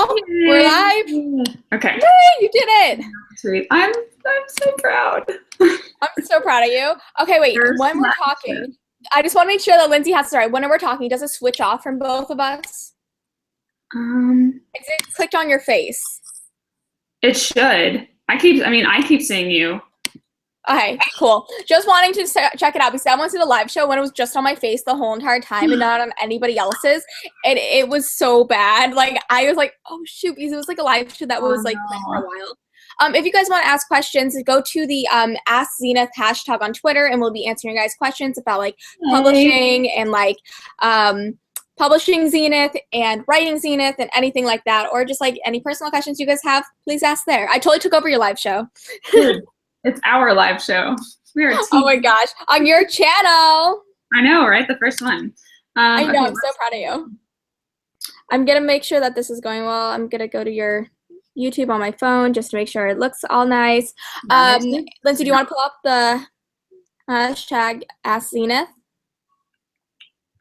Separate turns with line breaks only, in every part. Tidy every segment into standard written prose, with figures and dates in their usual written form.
Oh,
Yay.
we're live.
Okay.
Yay, you did it.
Sweet. I'm so proud.
I'm so proud of you. Okay, wait.
First
When we're
lesson.
talking, I just want to make sure that Lindsay has to start. When we're talking, does it switch off from both of us? Is it clicked on your face?
It should. I keep seeing you.
Okay, cool. Just wanting to check it out because I went to the live show when it was just on my face the whole entire time and not on anybody else's. And it was so bad. Like, I was like, oh, shoot, because it was like a live show that was like for a while. If you guys want to ask questions, go to the Ask Zenith hashtag on Twitter, and we'll be answering your guys' questions about like publishing and like publishing Zenith and writing Zenith and anything like that, or just like any personal questions you guys have, please ask there. I totally took over your live show.
It's our live show. We're a team.
Oh my gosh, on your channel.
I know, right? The first one.
I know, I'm so proud of you. I'm gonna make sure that this is going well. I'm gonna go to your YouTube on my phone just to make sure it looks all nice. Lindsay, do you want to pull up the hashtag Ask Zenith?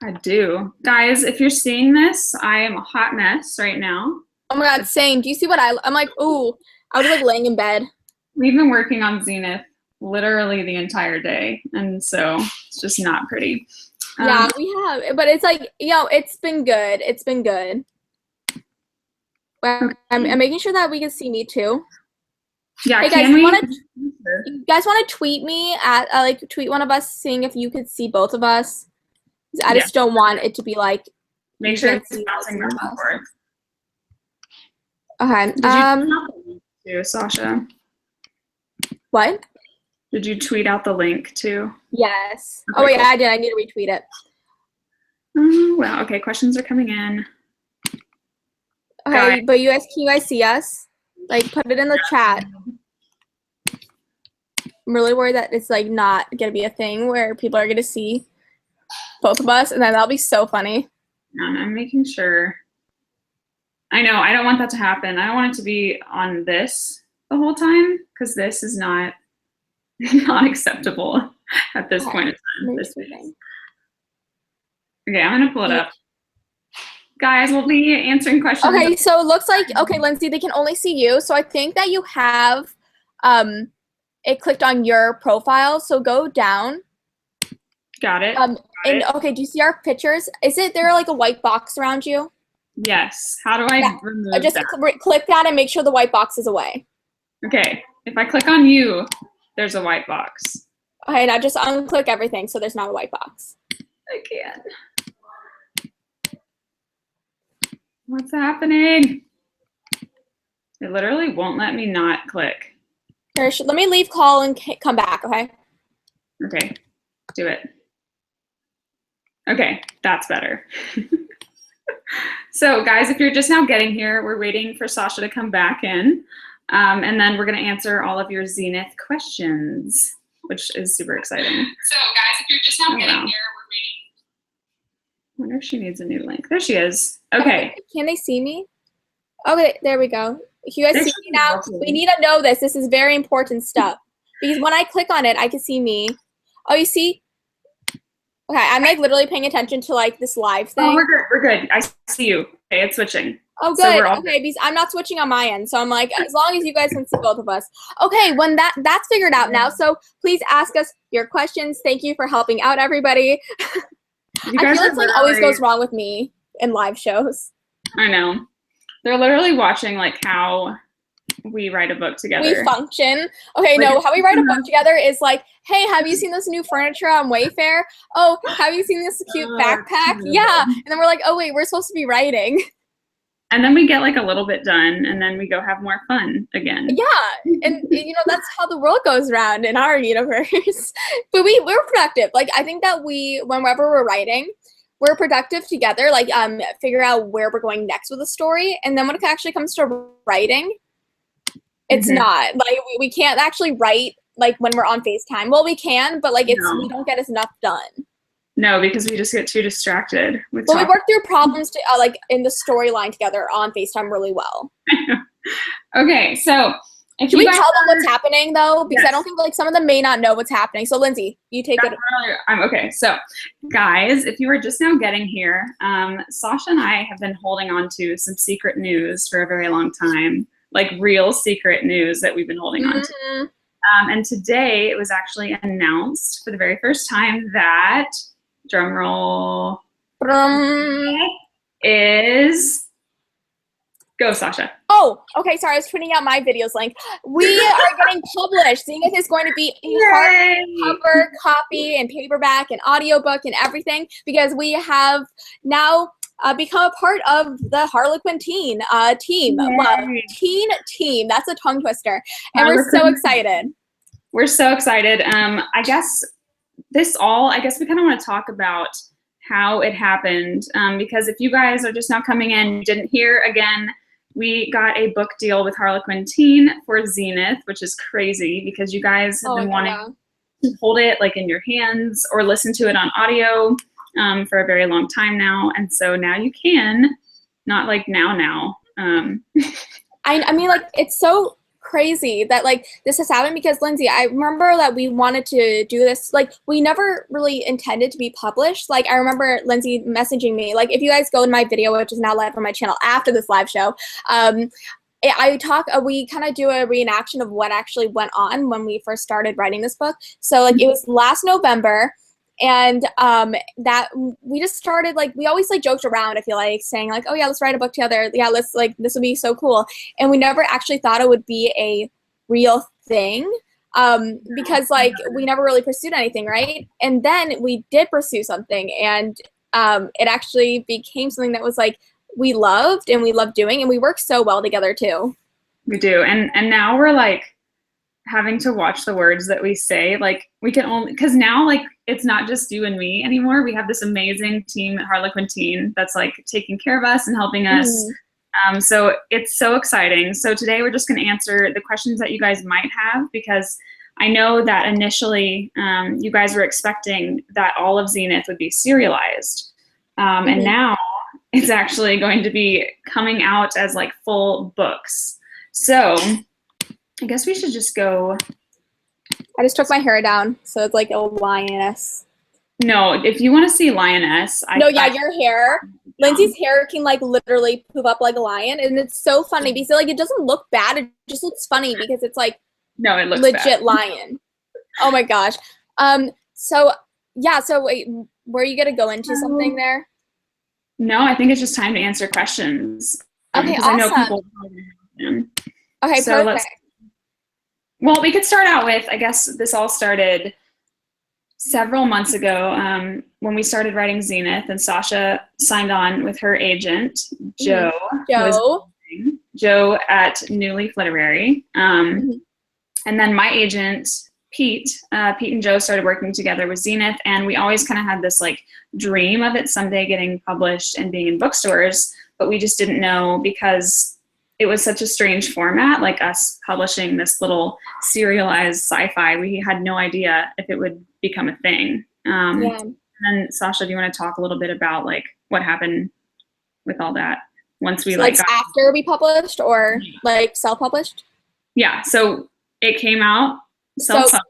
I do. Guys, if you're seeing this, I am a hot mess right now.
Oh my god, same. Do you see what I'm like, ooh, I was like laying in bed.
We've been working on Zenith literally the entire day, and so it's just not pretty.
Yeah, we have, but it's like, it's been good. It's been good. Well, I'm making sure that we can see me too.
Yeah,
hey guys, you guys want to tweet me at like tweet one of us seeing if you could see both of us? I just don't want it to be like.
Make sure it's bouncing back and forth.
Okay.
Did you too, Sasha?
What?
Did you tweet out the link too?
Yes.
Okay,
oh wait, cool. I did. I need to retweet it.
Oh wow. Okay, questions are coming in.
Okay, but can you guys see us? Like, put it in the chat. I'm really worried that it's like not gonna be a thing where people are gonna see both of us, and then that'll be so funny.
I'm making sure. I know. I don't want that to happen. I don't want it to be on this the whole time because this is not acceptable at this point in time. Okay, I'm gonna pull it up. Guys, we'll be answering questions.
Okay, so it looks like, okay, Lindsay, they can only see you. So I think that you have it clicked on your profile. So go down.
Got it.
Okay, do you see our pictures? Is there like a white box around you?
Yes. How do I remove that?
Just click that and make sure the white box is away.
Okay. If I click on you, there's a white box.
Okay, now just unclick everything so there's not a white box.
I can't. What's happening? It literally won't let me not click.
Here, let me leave call and come back, okay?
Okay, do it. Okay, that's better. So guys, if you're just now getting here, we're waiting for Sasha to come back in. And then we're gonna answer all of your Zenith questions, which is super exciting. So guys, if you're just now getting here, we're waiting. I wonder if she needs a new link. There she is. Okay.
Can they see me? Okay, there we go. You guys see me now? We need to know this. This is very important stuff. Because when I click on it, I can see me. Oh, you see? Okay, I'm like literally paying attention to like this live thing.
Oh, we're good. We're good. I see you. Okay, it's switching.
Oh, good. So okay, because I'm not switching on my end. So I'm like, as long as you guys can see both of us. Okay, when that's figured out now. So please ask us your questions. Thank you for helping out, everybody. I feel it's like always goes wrong with me in live shows.
I know. They're literally watching like how we write a book together.
We function. Okay, no, how we write a book together is like, hey, have you seen this new furniture on Wayfair? Oh, have you seen this cute backpack? Yeah. And then we're like, oh wait, we're supposed to be writing. And
then we get like a little bit done and then we go have more fun again.
Yeah. And that's how the world goes around in our universe. But we're productive. Like I think that whenever we're writing, we're productive together, like figure out where we're going next with the story. And then when it actually comes to writing, it's not. Like we can't actually write like when we're on FaceTime. Well, we can, but like we don't get as enough done.
No, because we just get too distracted.
We work through problems like in the storyline together on FaceTime really well.
Okay, so If
Should
you
we
guys
tell them
are-
what's happening though? Because I don't think like some of them may not know what's happening. So Lindsay, you take it.
I'm okay. So guys, if you are just now getting here, Sasha and I have been holding on to some secret news for a very long time, like real secret news that we've been holding on to. And today it was actually announced for the very first time that, drum roll, is, go Sasha.
Oh, okay. Sorry, I was printing out my videos link. We are getting published. ZENITH is going to be a hardcover copy and paperback and audiobook and everything because we have now become a part of the Harlequin team. Teen team. That's a tongue twister. And we're so excited.
We're so excited. I guess we kind of want to talk about how it happened because if you guys are just now coming in, you didn't hear, again, we got a book deal with Harlequin Teen for ZENITH, which is crazy because you guys have been wanting to hold it like in your hands or listen to it on audio for a very long time now. And so now you can, not like now.
I mean, like, it's so crazy that like this has happened because Lindsay, I remember that we wanted to do this, like we never really intended to be published. Like I remember Lindsay messaging me, like if you guys go in my video, which is now live on my channel after this live show, we kind of do a reenaction of what actually went on when we first started writing this book. So like it was last November. And that we just started, like, we always like joked around, I feel like, saying like, oh yeah, let's write a book together. Yeah, let's, like, this would be so cool. And we never actually thought it would be a real thing because like we never really pursued anything, right? And then we did pursue something, and it actually became something that was like we loved and we loved doing, and we work so well together too.
We do. And now we're like having to watch the words that we say. Like we can only, because now like it's not just you and me anymore. We have this amazing team at Harlequin Teen that's like taking care of us and helping us. So it's so exciting. So today we're just going to answer the questions that you guys might have, because I know that initially you guys were expecting that all of ZENITH would be serialized. And now it's actually going to be coming out as like full books. So I guess we should just go.
I just took my hair down, so it's like a lioness.
No, if you want to see lioness.
Your hair. Lindsay's hair can like literally poop up like a lion, and it's so funny because like it doesn't look bad. It just looks funny because it's like
it looks
legit
bad.
Lion. Oh my gosh. So wait, were you gonna go into something there?
No, I think it's just time to answer questions.
Okay, awesome.
I know people.
Okay,
so
perfect.
Well, we could start out with, I guess this all started several months ago when we started writing ZENITH, and Sasha signed on with her agent, Joe. Joe at New Leaf Literary. And then my agent, Pete and Joe started working together with ZENITH, and we always kind of had this like dream of it someday getting published and being in bookstores, but we just didn't know because it was such a strange format, like us publishing this little serialized sci-fi. We had no idea if it would become a thing. And then Sasha, do you want to talk a little bit about like what happened with all that once we
after we published or like self-published?
Yeah, so it came out self-published.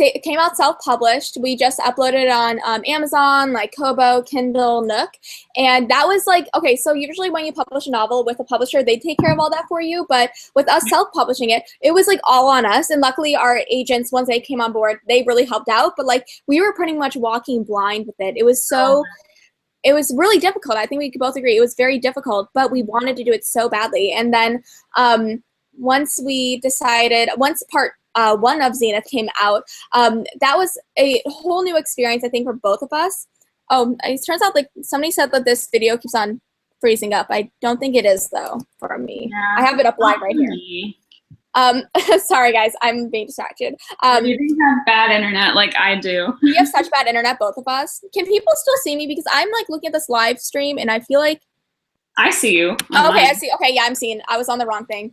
It came out self-published. We just uploaded it on Amazon, like Kobo, Kindle, Nook. And that was like, okay, so usually when you publish a novel with a publisher, they take care of all that for you. But with us self-publishing it, it was like all on us. And luckily our agents, once they came on board, they really helped out. But like we were pretty much walking blind with it. It was it was really difficult. I think we could both agree. It was very difficult, but we wanted to do it so badly. And then once part one of ZENITH came out, that was a whole new experience, I think, for both of us. Oh, it turns out like somebody said that this video keeps on freezing up. I don't think it is though for me. Yeah, I have it up live right here. Sorry guys, I'm being distracted.
You think you have bad internet like I do.
We have such bad internet, both of us. Can people still see me? Because I'm like looking at this live stream and I feel like
I see you.
Oh, okay, I see. Okay, yeah, I'm seeing. I was on the wrong thing.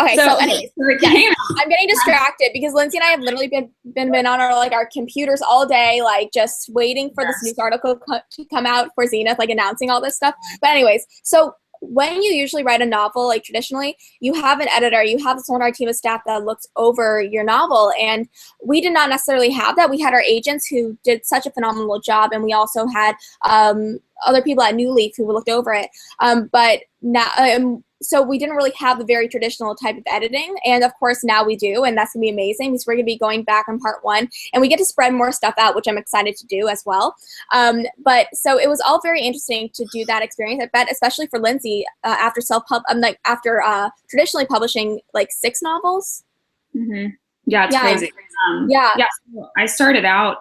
Okay, so anyways, I'm getting distracted because Lindsay and I have literally been on our computers all day, like just waiting for this news article to come out for ZENITH, like announcing all this stuff. But anyways, so when you usually write a novel, like traditionally, you have an editor, you have this whole entire team of staff that looks over your novel. And we did not necessarily have that. We had our agents who did such a phenomenal job, and we also had other people at New Leaf who looked over it. But now, so we didn't really have the very traditional type of editing. And of course now we do, and that's gonna be amazing because we're gonna be going back on part 1 and we get to spread more stuff out, which I'm excited to do as well. But so it was all very interesting to do that experience. I bet, especially for Lindsay, after traditionally publishing like 6 novels.
Mm-hmm. Yeah, it's crazy. Yeah, so I started out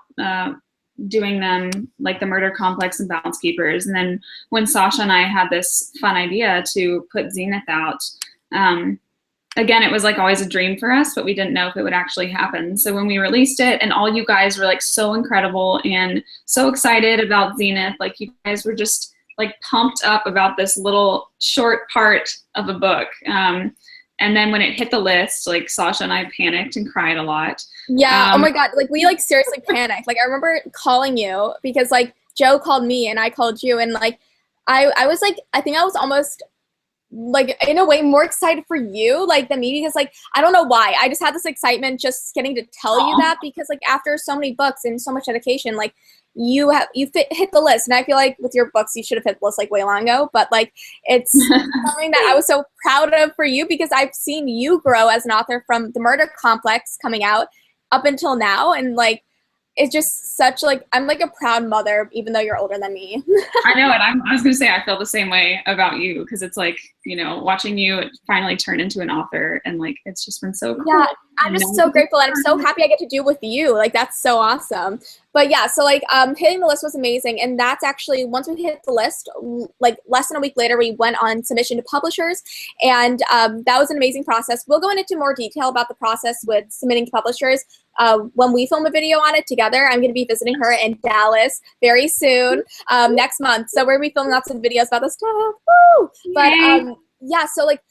doing them like the Murder Complex and Balance Keepers, and then when Sasha and I had this fun idea to put Zenith out, again, it was like always a dream for us, but we didn't know if it would actually happen. So when we released it, and all you guys were like so incredible and so excited about Zenith, like you guys were just like pumped up about this little short part of a book. And then when it hit the list, like Sasha and I panicked and cried a lot.
Yeah. Oh my God. Like we like seriously panicked. Like I remember calling you because like Joe called me and I called you, and like I was like, I think I was almost like in a way more excited for you like than me, because like I don't know why. I just had this excitement just getting to tell you that, because like after so many books and so much dedication, like you hit the list, and I feel like with your books you should have hit the list like way long ago, but like it's something that I was so proud of for you, because I've seen you grow as an author from the Murder Complex coming out up until now, and like it's just such like, I'm like a proud mother even though you're older than me.
I know it. I was gonna say I feel the same way about you, because it's like, you know, watching you finally turn into an author, and like it's just been so cool.
Yeah, I'm just so grateful, and I'm so happy I get to do with you. Like that's so awesome. But yeah, so like hitting the list was amazing, and that's actually, once we hit the list, like less than a week later, we went on submission to publishers, and that was an amazing process. We'll go into more detail about the process with submitting to publishers when we film a video on it together. I'm going to be visiting her in Dallas very soon, next month. So we're going to be filming lots of videos about this stuff. Woo! But yeah, so like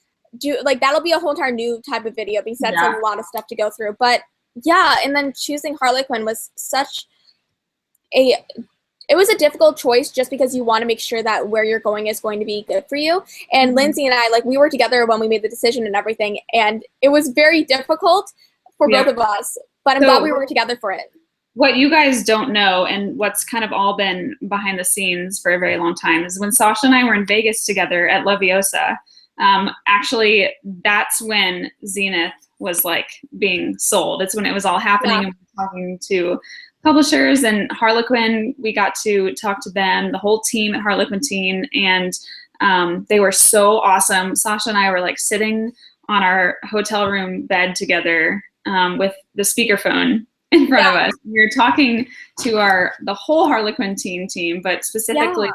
that'll be a whole entire new type of video, because that's a lot of stuff to go through. But yeah, and then choosing Harlequin was it was a difficult choice, just because you want to make sure that where you're going is going to be good for you. And Lindsay and I, like, we were together when we made the decision and everything, and it was very difficult for both of us, but I'm glad we were together for it.
What you guys don't know, and what's kind of all been behind the scenes for a very long time, is when Sasha and I were in Vegas together at Leviosa, actually that's when Zenith was like being sold. It's when it was all happening, and we were talking to publishers, and Harlequin, we got to talk to them, the whole team at Harlequin Teen, and they were so awesome. Sasha and I were like sitting on our hotel room bed together with the speakerphone in front of us. We were talking to the whole Harlequin Teen team, but specifically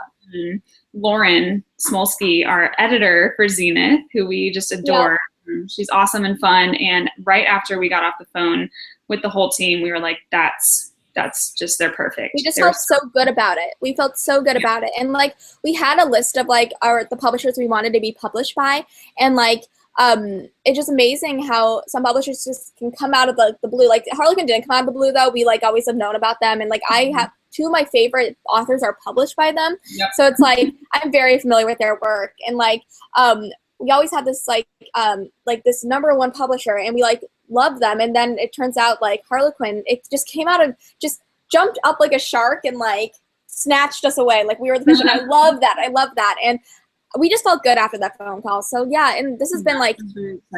Lauren Smolsky, our editor for Zenith, who we just adore. She's awesome and fun. And right after we got off the phone with the whole team, we were like, that's just, they're perfect.
We just felt so good about it. We felt so good about it. And like, we had a list of like the publishers we wanted to be published by. And like, it's just amazing how some publishers just can come out of the blue. Like Harlequin didn't come out of the blue though. We like always have known about them. And like, I have 2 of my favorite authors are published by them. So it's like, I'm very familiar with their work. And like, we always had this like this #1 publisher, and we like love them. And then it turns out like Harlequin, it just came out of, just jumped up like a shark and like snatched us away. Like we were the fish, and I love that. I love that. And we just felt good after that phone call. So yeah, and this has been like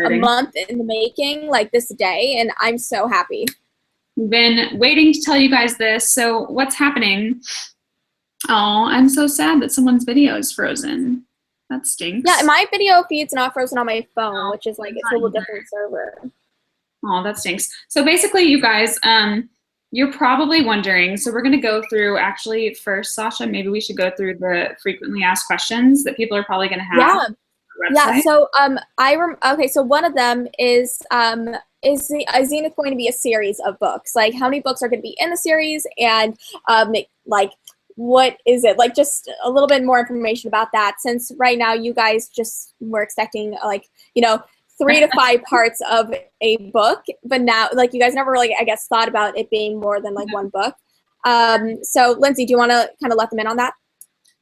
a month in the making, like this day, and I'm so happy.
We've been waiting to tell you guys this. So what's happening? Oh, I'm so sad that someone's video is frozen. That stinks.
Yeah, my video feed's not frozen on my phone, which is like, it's a little different server.
Oh, that stinks. So basically, you guys, you're probably wondering, so we're going to go through, actually, first, Sasha, maybe we should go through the frequently asked questions that people are probably going to have.
Yeah, so okay, so one of them is Zenith going to be a series of books? Like, how many books are going to be in the series, and like, what is it? Like, just a little bit more information about that, since right now you guys just were expecting like, you know, 3 to 5 parts of a book, but now like you guys never really, I guess, thought about it being more than like 1 book. So Lindsay, do you want to kind of let them in on that?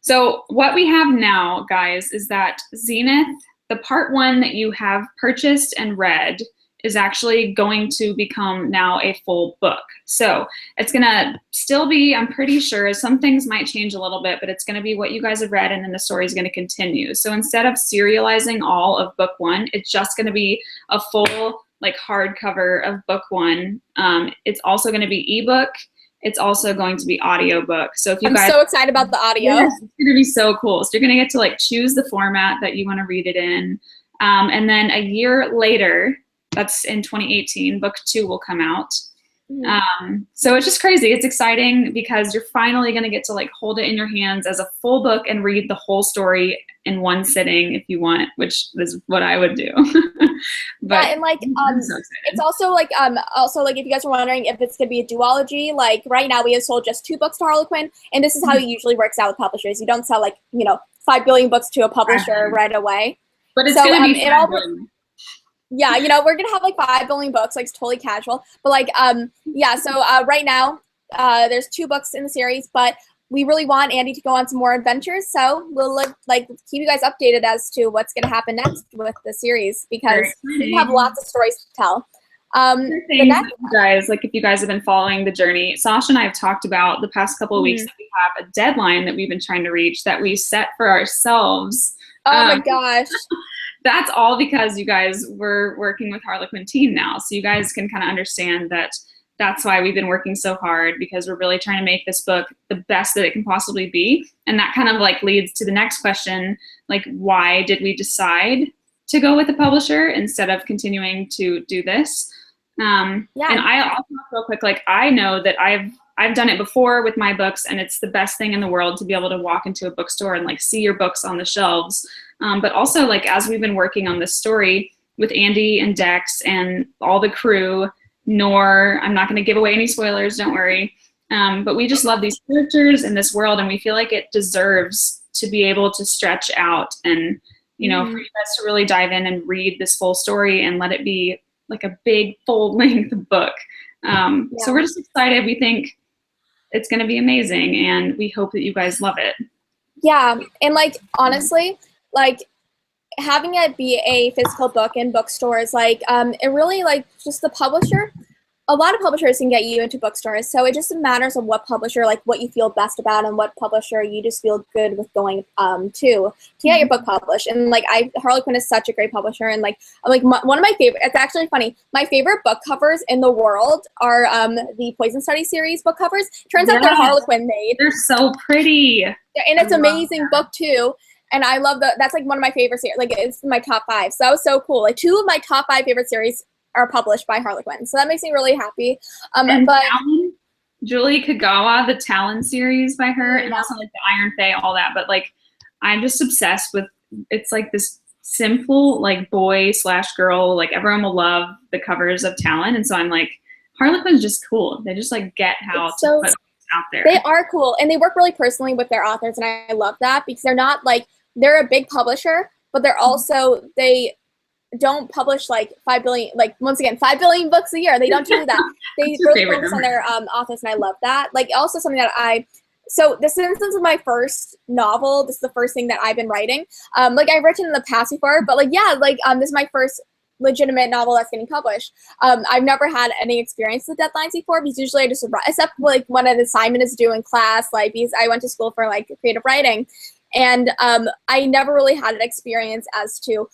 So what we have now, guys, is that Zenith, the part 1 that you have purchased and read, is actually going to become now a full book. So it's gonna still be, I'm pretty sure, some things might change a little bit, but it's gonna be what you guys have read, and then the story is gonna continue. So instead of serializing all of book 1, it's just gonna be a full like hardcover of book 1. It's also gonna be ebook. It's also going to be audiobook. So if you guys—
I'm so excited about the audio.
Yes, it's gonna be so cool. So you're gonna get to like choose the format that you wanna read it in. And then a year later, that's in 2018, book 2 will come out. So it's just crazy. It's exciting because you're finally going to get to like hold it in your hands as a full book and read the whole story in one sitting if you want, which is what I would do. But
yeah, and like it's also like if you guys are wondering if it's gonna be a duology, like right now we have sold just 2 books to Harlequin, and this is how it usually works out with publishers. You don't sell like 5 billion books to a publisher right away.
But it's gonna be
yeah, we're gonna have like 5 billion books, like it's totally casual. But like yeah, so right now there's 2 books in the series, but we really want Andy to go on some more adventures, so we'll like keep you guys updated as to what's gonna happen next with the series, because we have lots of stories to tell.
You guys, like if you guys have been following the journey, Sasha and I have talked about the past couple of weeks that we have a deadline that we've been trying to reach, that we set for ourselves.
Oh my gosh.
That's all because you guys were working with Harlequin team now. So you guys can kind of understand that that's why we've been working so hard, because we're really trying to make this book the best that it can possibly be. And that kind of like leads to the next question, like why did we decide to go with a publisher instead of continuing to do this? And I'll talk real quick, like I know that I've done it before with my books, and it's the best thing in the world to be able to walk into a bookstore and like see your books on the shelves. But also like as we've been working on this story with Andy and Dex and all the crew, I'm not going to give away any spoilers, don't worry. But we just love these characters in this world, and we feel like it deserves to be able to stretch out and, for you guys to really dive in and read this full story and let it be like a big full-length book. So we're just excited. We think it's going to be amazing, and we hope that you guys love it.
Yeah, and like honestly, like having it be a physical book in bookstores, like it really like just the publisher. A lot of publishers can get you into bookstores, so it just matters of what publisher, like what you feel best about, and what publisher you just feel good with going to get your book published. And like Harlequin is such a great publisher, and like one of my favorite. It's actually funny. My favorite book covers in the world are the Poison Study series book covers. Turns out they're Harlequin made.
They're so pretty,
and it's an amazing book too. And I love that's like one of my favorite series. Like it's my top 5. So that was so cool. Like 2 of my top 5 favorite series are published by Harlequin. So that makes me really happy. But
Talon, Julie Kagawa, the Talon series by her, and also like the Iron Fae, all that. But like I'm just obsessed with, it's like this simple like boy/girl, like everyone will love the covers of Talon. And so I'm like, Harlequin's just cool. They just like get how to put out there.
They are cool, and they work really personally with their authors, and I love that, because they're not like, they're a big publisher, but they're also, they don't publish like 5 billion, like once again, 5 billion books a year. They don't do that. They really focus on their authors, and I love that. Like also something that so this is my first novel. This is the first thing that I've been writing. Like I've written in the past before, but like, yeah, like this is my first legitimate novel that's getting published. I've never had any experience with deadlines before, because usually I just, except like when an assignment is due in class, like because I went to school for like creative writing, and I never really had an experience as to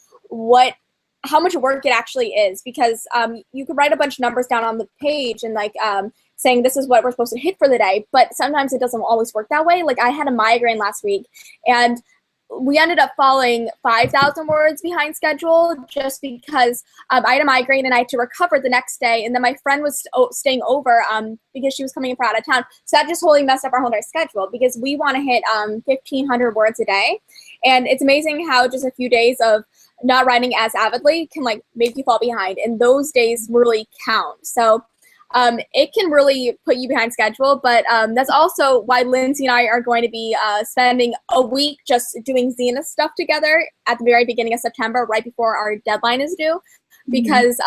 how much work it actually is, because you could write a bunch of numbers down on the page and like saying this is what we're supposed to hit for the day, but sometimes it doesn't always work that way. Like I had a migraine last week, and we ended up falling 5,000 words behind schedule just because I had a migraine and I had to recover the next day. And then my friend was staying over because she was coming in from out of town. So that just totally messed up our whole entire schedule, because we want to hit 1,500 words a day. And it's amazing how just a few days of not writing as avidly can like make you fall behind. And those days really count. So it can really put you behind schedule, but that's also why Lindsay and I are going to be spending a week just doing ZENITH stuff together at the very beginning of September, right before our deadline is due, because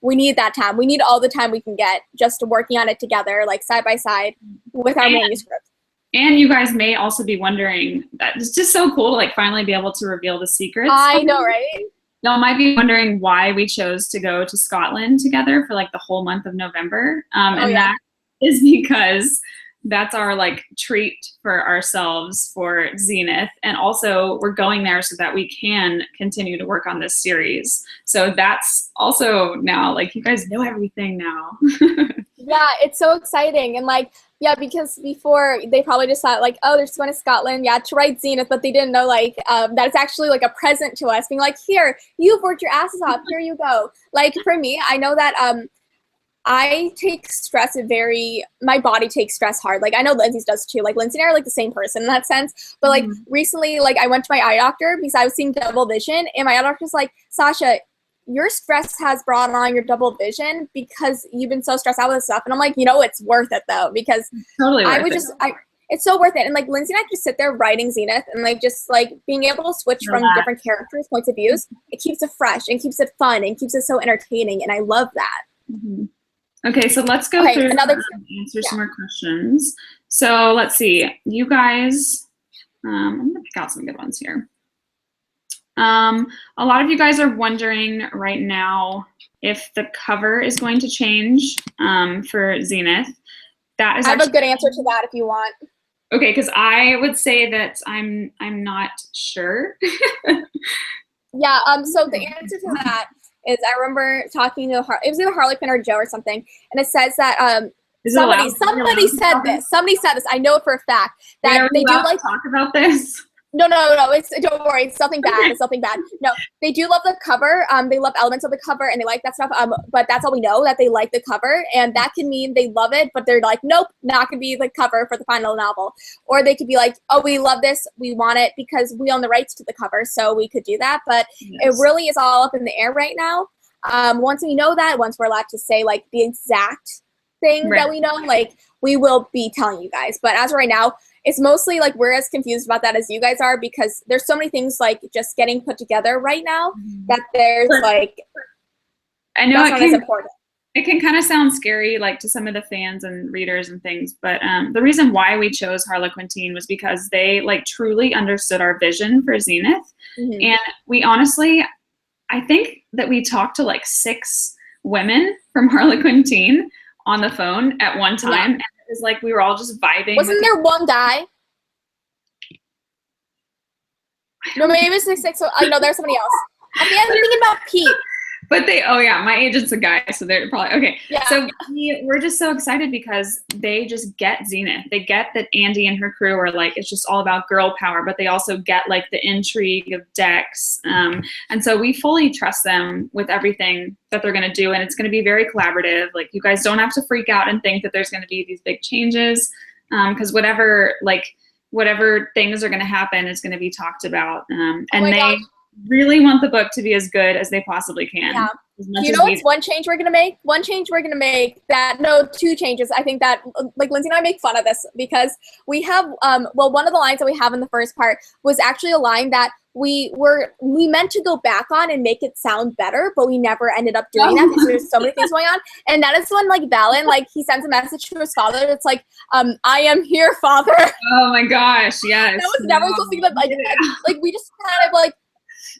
we need that time. We need all the time we can get just working on it together, like side by side with our manuscript.
And you guys may also be wondering, that it's just so cool to like finally be able to reveal the secrets.
I know, right?
Y'all might be wondering why we chose to go to Scotland together for like the whole month of November. That is because that's our like treat for ourselves for Zenith. And also we're going there so that we can continue to work on this series. So that's also now like you guys know everything now.
Yeah, it's so exciting. And like, yeah, because before they probably just thought like, oh, they're just going to Scotland, to write Zenith, but they didn't know like that it's actually like a present to us, being like, here, you've worked your asses off, here you go. Like for me, I know that I take stress my body takes stress hard. Like I know Lindsay's does too. Like Lindsay and I are like the same person in that sense. But like recently, like I went to my eye doctor because I was seeing double vision, and my eye doctor's like, Sasha, your stress has brought on your double vision because you've been so stressed out with this stuff. And I'm like, it's worth it though, because
totally
it's so worth it. And like Lindsay and I just sit there writing Zenith and like just like being able to switch from different characters' points of views. It keeps it fresh and keeps it fun and keeps it so entertaining. And I love that.
Mm-hmm. Okay, so let's go through and answer some more questions. So let's see, you guys, I'm gonna pick out some good ones here. A lot of you guys are wondering right now if the cover is going to change for Zenith. That is
I have a good answer to that if you want.
Okay, because I would say that I'm not sure.
Yeah, so the answer to that is I remember talking to it was either Harley Quinn or Joe or something, and it says that somebody said this. I know it for a fact that they do like
talk about this.
No. Don't worry. It's nothing bad. It's nothing bad. No, they do love the cover. They love elements of the cover and they like that stuff. But that's all we know, that they like the cover, and that can mean they love it, but they're like, nope, not gonna be the cover for the final novel. Or they could be like, oh, we love this, we want it because we own the rights to the cover, so we could do that. But it really is all up in the air right now. Once we know that, once we're allowed to say like the exact thing that we know, like we will be telling you guys. But as of right now, it's mostly like we're as confused about that as you guys are, because there's so many things like just getting put together right now that there's like,
I know
that's not as important.
It can kind of sound scary like to some of the fans and readers and things, but the reason why we chose Harlequintine was because they like truly understood our vision for Zenith. And we honestly, I think that we talked to like 6 women from Harlequintine on the phone at one time. And it was like we were all just vibing.
Wasn't there one guy? No, maybe it was 6. No, there's somebody else. I think I'm thinking about Pete.
But my agent's a guy, so they're probably, okay. Yeah. So we're just so excited because they just get Zenith. They get that Andy and her crew are like, it's just all about girl power, but they also get like the intrigue of Dex. And so we fully trust them with everything that they're gonna do, and it's gonna be very collaborative. Like you guys don't have to freak out and think that there's gonna be these big changes, because whatever things are gonna happen is gonna be talked about. And really want the book to be as good as they possibly can.
Yeah. What's one change we're gonna make? Two changes. I think that like Lindsay and I make fun of this because we have one of the lines that we have in the first part was actually a line that we meant to go back on and make it sound better, but we never ended up doing that because there's so many things going on. And that is when like Valen, like he sends a message to his father that's like, I am here, father.
Oh my gosh, yes.
That was never supposed to be like we just kind of like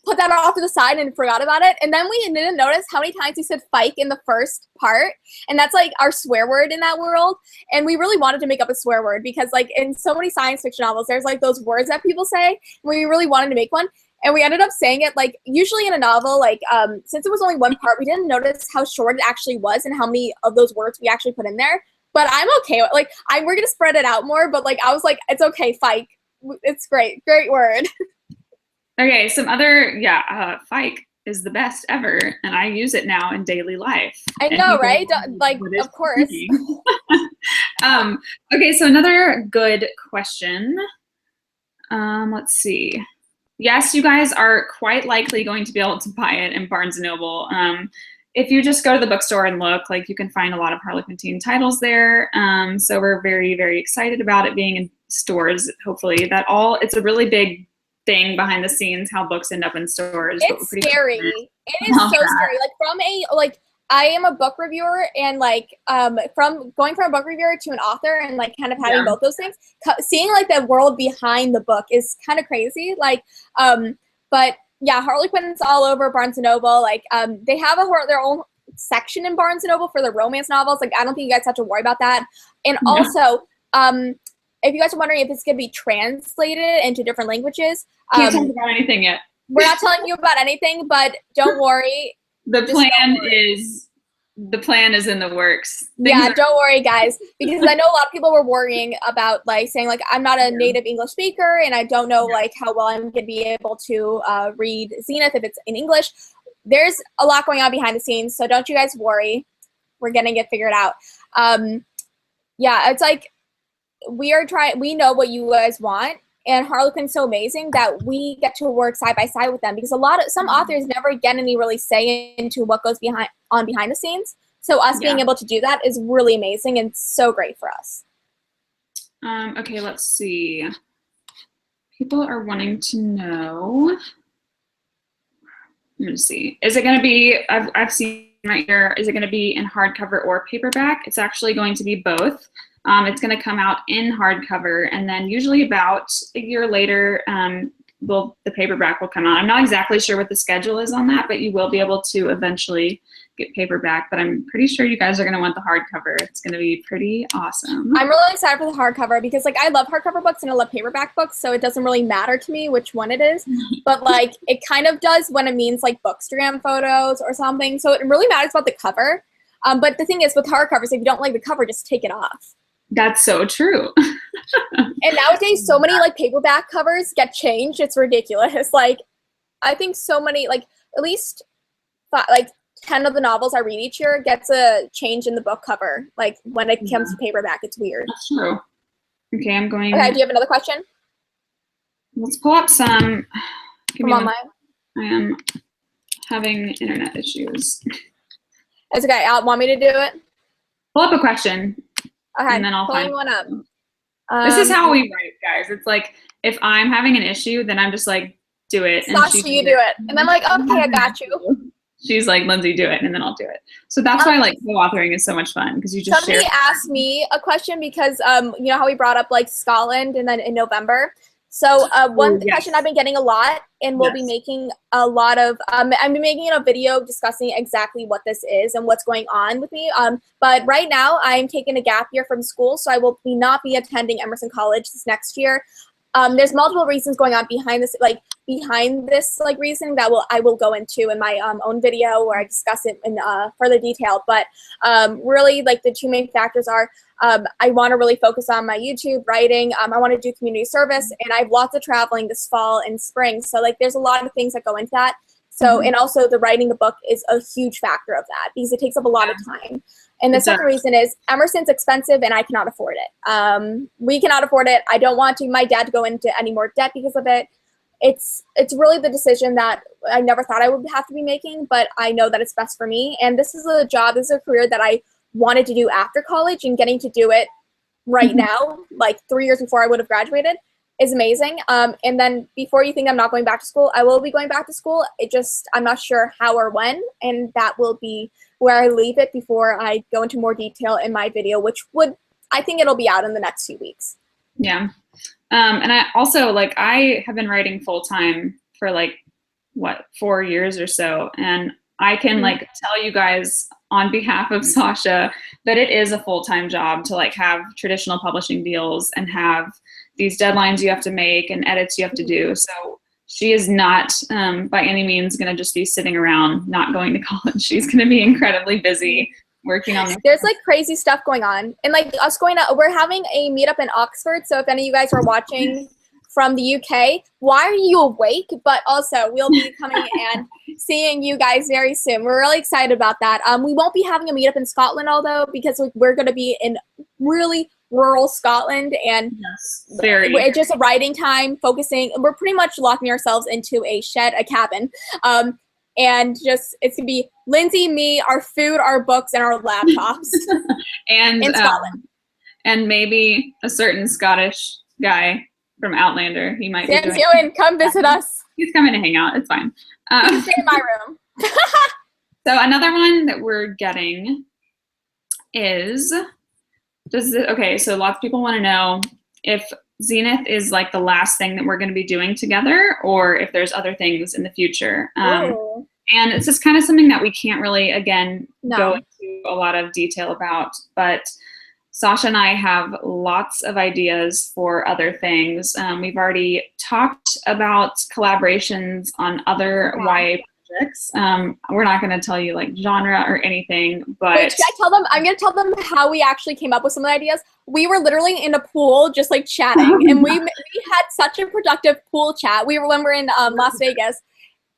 put that off to the side and forgot about it. And then we didn't notice how many times he said "fike" in the first part. And that's like our swear word in that world. And we really wanted to make up a swear word because like in so many science fiction novels, there's like those words that people say. And we really wanted to make one. And we ended up saying it like usually in a novel, like since it was only one part, we didn't notice how short it actually was and how many of those words we actually put in there. But I'm okay. Like we're going to spread it out more. But like I was like, it's okay, "fike." It's great. Great word.
Okay, some other, "fike" is the best ever, and I use it now in daily life.
I know, right? Like, of course.
Okay, so another good question. Let's see. Yes, you guys are quite likely going to be able to buy it in Barnes & Noble. If you just go to the bookstore and look, like you can find a lot of Harlequintine titles there. So we're very, very excited about it being in stores, hopefully. It's a really big thing behind the scenes how books end up in stores.
It's scary. It is so scary. Like from a I am a book reviewer, and like from going from a book reviewer to an author, and like kind of having both those things, seeing like the world behind the book is kind of crazy. Like, but yeah, Harley Quinn's all over Barnes and Noble. Like, they have their own section in Barnes and Noble for the romance novels. Like, I don't think you guys have to worry about that. And also, if you guys are wondering if it's gonna be translated into different languages,
can't talk about anything yet.
We're not telling you about anything, but don't worry.
The plan is in the works.
Don't worry, guys, because I know a lot of people were worrying about like saying like I'm not a native English speaker and I don't know like how well I'm gonna be able to read Zenith if it's in English. There's a lot going on behind the scenes, so don't you guys worry. We're gonna get figured out. It's like we know what you guys want. And Harley Quinn's so amazing that we get to work side by side with them, because some authors never get any really say into what goes behind the scenes. So us being able to do that is really amazing and so great for us.
Okay, let's see. People are wanting to know. Let me see. Is it going to be? I've seen right here. Is it going to be in hardcover or paperback? It's actually going to be both. It's going to come out in hardcover, and then usually about a year later, the paperback will come out. I'm not exactly sure what the schedule is on that, but you will be able to eventually get paperback. But I'm pretty sure you guys are going to want the hardcover. It's going to be pretty awesome.
I'm really excited for the hardcover because, like, I love hardcover books and I love paperback books, so it doesn't really matter to me which one it is. But, like, it kind of does when it means, like, Bookstagram photos or something. So it really matters about the cover. But the thing is, with hardcovers, if you don't like the cover, just take it off.
That's so true.
And nowadays, so many like paperback covers get changed. It's ridiculous. Like, I think so many, like at least 10 of the novels I read each year gets a change in the book cover. Like when it comes to paperback, it's weird.
That's true. Okay, I'm going.
Okay, do you have another question?
Let's pull up some.
From online.
I am having internet issues.
It's okay. Want me to do it?
Pull up a question.
Okay,
and then I'll find
one up.
This is how we write, guys. It's like if I'm having an issue, then I'm just like, do it.
Sasha, you do it. And I'm like, okay, I got you.
She's like, Lindsay, do it, and then I'll do it. So that's why like co-authoring is so much fun, because you just
somebody asked me a question because you know how we brought up like Scotland and then in November. So one question I've been getting a lot, and we'll be making a lot of, I'm making a video discussing exactly what this is and what's going on with me. But right now I'm taking a gap year from school, so I will not be attending Emerson College this next year. There's multiple reasons going on behind this reason that I will go into in my own video where I discuss it in further detail. But really, like the two main factors are I want to really focus on my YouTube writing. I want to do community service, and I have lots of traveling this fall and spring. So like there's a lot of things that go into that. So and also the writing the book is a huge factor of that because it takes up a lot of time. And the second reason is Emerson's expensive and I cannot afford it. We cannot afford it. I don't want my dad to go into any more debt because of it. It's really the decision that I never thought I would have to be making, but I know that it's best for me. And this is a job, this is a career that I wanted to do after college, and getting to do it right now, like 3 years before I would have graduated, is amazing. And then before you think I'm not going back to school, I will be going back to school. I'm not sure how or when, and that will be where I leave it before I go into more detail in my video, I think it'll be out in the next few weeks.
Yeah. And I also, like, I have been writing full-time for, 4 years or so, and I can, tell you guys on behalf of Sasha that it is a full-time job to, have traditional publishing deals and have these deadlines you have to make and edits you have to do. So she is not by any means going to just be sitting around not going to college. She's going to be incredibly busy working on this.
There's crazy stuff going on. And we're having a meetup in Oxford. So if any of you guys are watching from the UK, why are you awake? But also we'll be coming and seeing you guys very soon. We're really excited about that. We won't be having a meetup in Scotland, although, because we're going to be in really rural Scotland, and it's just a writing time, focusing. We're pretty much locking ourselves into a cabin. And just, it's gonna be Lindsay, me, our food, our books, and our laptops.
And
in Scotland.
And maybe a certain Scottish guy from Outlander. He might
Sam Ewan, come visit us.
He's coming to hang out. It's fine.
You can stay in my room.
So another one that we're getting is, okay, so lots of people want to know if Zenith is like the last thing that we're going to be doing together, or if there's other things in the future. And it's just kind of something that we can't really, again, go into a lot of detail about, but Sasha and I have lots of ideas for other things. We've already talked about collaborations on other YA projects. We're not going to tell you like genre or anything, but
wait, should I tell them? I'm going to tell them how we actually came up with some of the ideas. We were literally in a pool just like chatting, and we had such a productive pool chat. When we were in Las Vegas,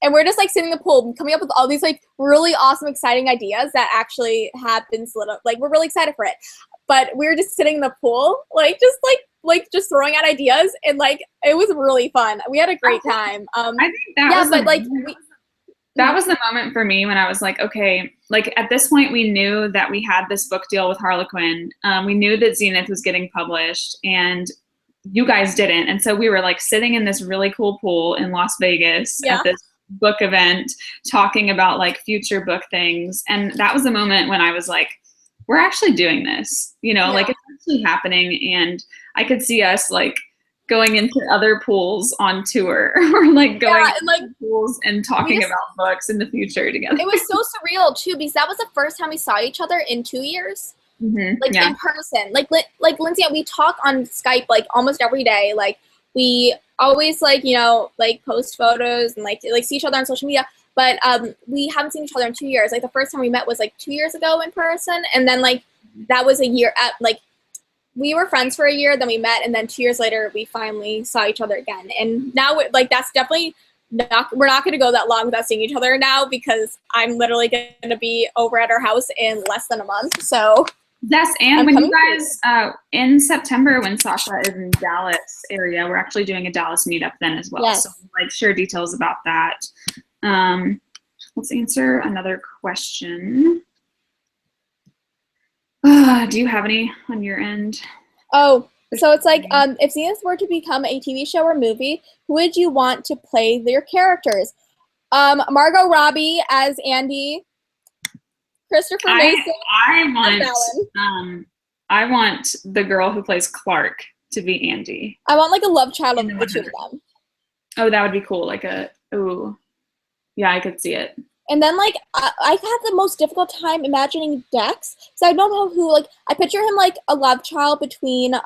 and we're just like sitting in the pool coming up with all these like really awesome, exciting ideas that actually have been like we're really excited for it. But we were just sitting in the pool, just throwing out ideas, and like it was really fun. We had a great time.
I think that was the moment for me when I was like, okay, like at this point we knew that we had this book deal with Harlequin. We knew that Zenith was getting published, and you guys didn't. And so we were like sitting in this really cool pool in Las Vegas at this book event talking about like future book things. And that was the moment when I was like, we're actually doing this, like it's actually happening. And I could see us like going into other pools on tour, or like going into pools and talking about books in the future together.
It was so surreal too, because that was the first time we saw each other in 2 years, in person. Like Lindsay, we talk on Skype like almost every day. Like we always like post photos and like see each other on social media. But we haven't seen each other in 2 years. Like the first time we met was like 2 years ago in person, and then like that was a year at like we were friends for a year, then we met, and then 2 years later we finally saw each other again. And now that's definitely we're not going to go that long without seeing each other now, because I'm literally going to be over at our house in less than a month. So
yes, and when you guys in September, when Sasha is in Dallas area, we're actually doing a Dallas meetup then as well. So like share details about that. Let's answer another question. Do you have any on your end?
Oh, so it's like, if Zenith were to become a TV show or movie, who would you want to play their characters? Margot Robbie as Andy, Christopher Mason.
I want the girl who plays Clark to be Andy.
I want like a love child of the two of them.
Oh, that would be cool. Like yeah, I could see it.
And then like I had the most difficult time imagining Dex, so I don't know who. Like I picture him like a love child between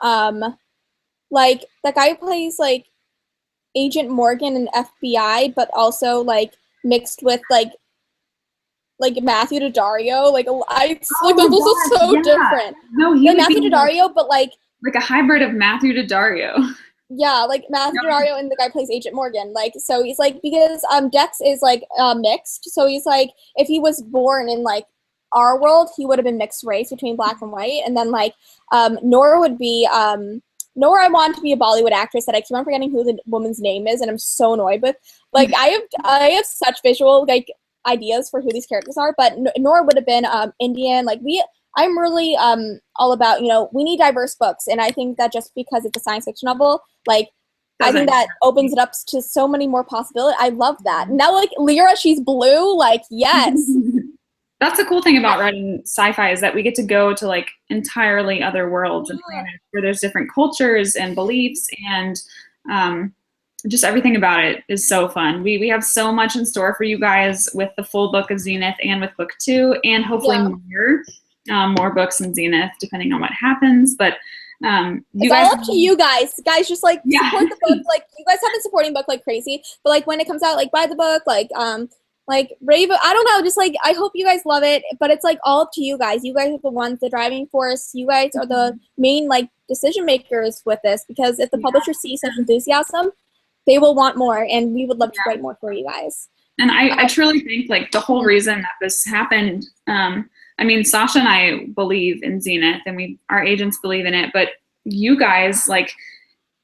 like that guy who plays like Agent Morgan in FBI, but also like mixed with like Matthew Daddario. Like those are so different.
No, he
like Matthew Daddario, but like
a hybrid of Matthew Daddario.
Yeah, like Matthew Daddario and the guy plays Agent Morgan. Like, so he's like, because Dex is like mixed, so he's like, if he was born in like our world, he would have been mixed race between black and white. And then like Nora would be Nora. I want to be a Bollywood actress that I keep on forgetting who the woman's name is, and I'm so annoyed with. Like I have such visual like ideas for who these characters are, but Nora would have been Indian. Like I'm really all about, we need diverse books, and I think that just because it's a science fiction novel, like I think that opens it up to so many more possibilities. I love that. Now like Lyra, she's blue, like yes.
That's the cool thing about writing sci-fi, is that we get to go to like entirely other worlds and planets where there's different cultures and beliefs, and just everything about it is so fun. We have so much in store for you guys with the full book of Zenith and with book 2, and hopefully more books in Zenith, depending on what happens. But
it's all up to you guys. Guys, just like support the book. Like you guys have been supporting the book like crazy, but like when it comes out, like buy the book. Like rave. I don't know. Just like I hope you guys love it, but it's like all up to you guys. You guys are the ones, the driving force. You guys are the main like decision makers with this, because if the publisher sees such enthusiasm, they will want more, and we would love to write more for you guys.
And I truly think like the whole reason that this happened. I mean, Sasha and I believe in Zenith, and our agents believe in it, but you guys, like,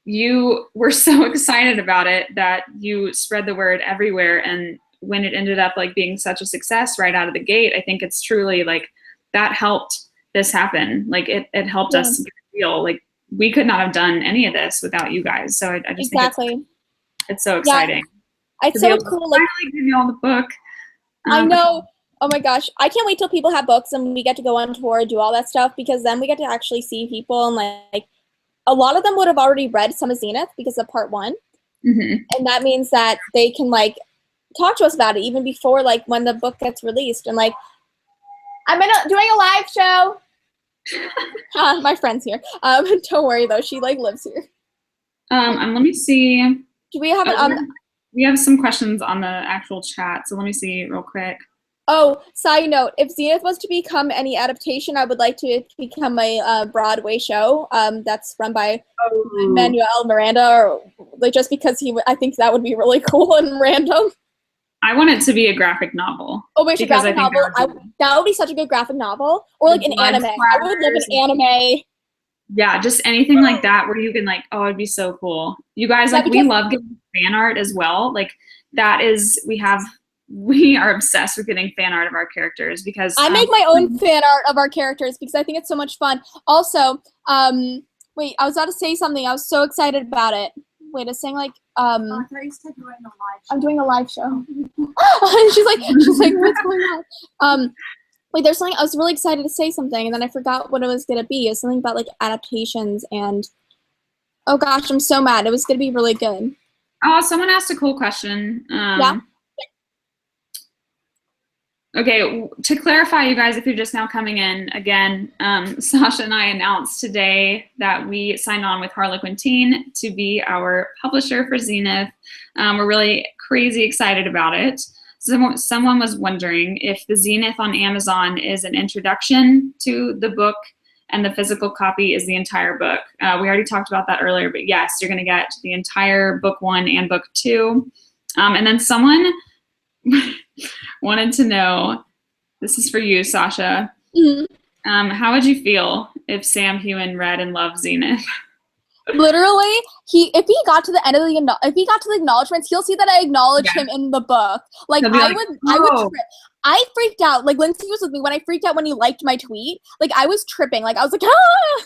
you were so excited about it that you spread the word everywhere. And when it ended up like being such a success right out of the gate, I think it's truly like that helped this happen. Like it helped us get a deal. Like we could not have done any of this without you guys. So I just think it's so exciting.
It's so cool.
Like finally give you all the book.
I know. Oh my gosh, I can't wait till people have books and we get to go on tour and do all that stuff, because then we get to actually see people, and like a lot of them would have already read some of Zenith because of part 1.
Mm-hmm.
And that means that they can like talk to us about it even before like when the book gets released. And like doing a live show. My friend's here. Don't worry though, she like lives here.
And let me see.
Do we have
we have some questions on the actual chat, so let me see real quick.
Oh, side note, if Zenith was to become any adaptation, I would like to become a Broadway show that's run by Manuel Miranda, or like just because I think that would be really cool and random.
I want it to be a graphic novel.
Oh, wait, a graphic novel. That would be such a good graphic novel. Or like an anime. I would love an anime.
Yeah, just anything like that where you can like, oh, it'd be so cool. You guys, like, we love getting fan art as well. Like, we are obsessed with getting fan art of our characters, because
I make my own fan art of our characters because I think it's so much fun. Also, wait, I was about to say something. I was so excited about it. Wait, I was saying like I thought you said you were doing a live show. I'm doing a live show. she's like, what's going on? Wait, there's something I was really excited to say something, and then I forgot what it was gonna be. It was something about like adaptations, and oh gosh, I'm so mad. It was gonna be really good.
Oh, someone asked a cool question.
Yeah.
Okay, to clarify, you guys, if you're just now coming in, again, Sasha and I announced today that we signed on with Harlequin Teen to be our publisher for Zenith. We're really crazy excited about it. Someone was wondering if the Zenith on Amazon is an introduction to the book and the physical copy is the entire book. We already talked about that earlier, but yes, you're gonna get the entire book 1 and book 2. And then someone wanted to know, this is for you, Sasha. Mm-hmm. How would you feel if Sam Heughan read and loved Zenith?
Literally, if he got to the end of the acknowledgments, he'll see that I acknowledged him in the book. Like I would trip. I freaked out. Like Lindsay was with me when I freaked out when he liked my tweet. Like I was tripping. Like I was like, ah!